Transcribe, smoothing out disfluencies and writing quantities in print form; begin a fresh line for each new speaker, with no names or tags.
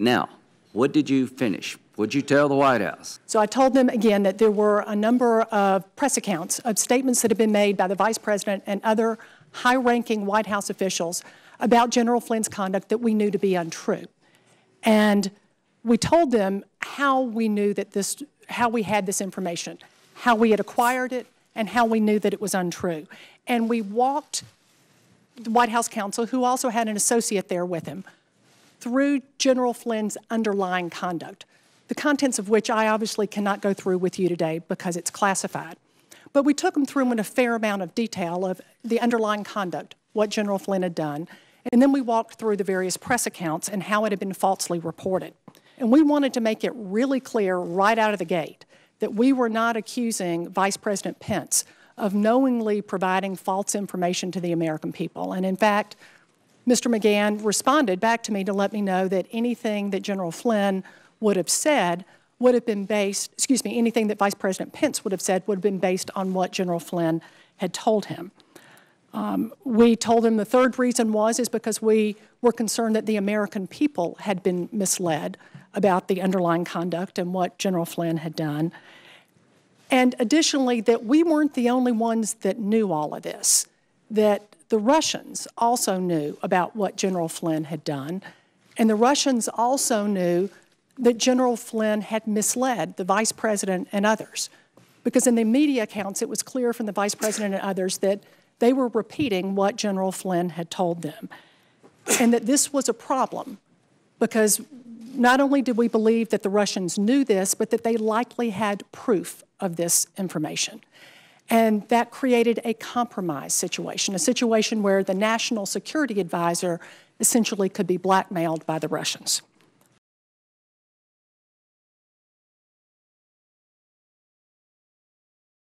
Now, what did you finish? What did you tell the White House?
So I told them again that there were a number of press accounts of statements that had been made by the Vice President and other high-ranking White House officials about General Flynn's conduct that we knew to be untrue. And we told them how we knew that how we had this information, how we had acquired it, and how we knew that it was untrue. And we walked the White House counsel, who also had an associate there with him, through General Flynn's underlying conduct, the contents of which I obviously cannot go through with you today because it's classified. But we took them through in a fair amount of detail of the underlying conduct, what General Flynn had done, and then we walked through the various press accounts and how it had been falsely reported. And we wanted to make it really clear right out of the gate that we were not accusing Vice President Pence of knowingly providing false information to the American people. And in fact, Mr. McGahn responded back to me to let me know that anything that General Flynn would have said would have been based, anything that Vice President Pence would have said would have been based on what General Flynn had told him. We told him the third reason is because we were concerned that the American people had been misled about the underlying conduct and what General Flynn had done. And additionally, that we weren't the only ones that knew all of this, that the Russians also knew about what General Flynn had done, and the Russians also knew that General Flynn had misled the Vice President and others. Because in the media accounts, it was clear from the Vice President and others that they were repeating what General Flynn had told them, and that this was a problem because not only did we believe that the Russians knew this, but that they likely had proof of this information. And that created a compromise situation, a situation where the National Security Advisor essentially could be blackmailed by the Russians.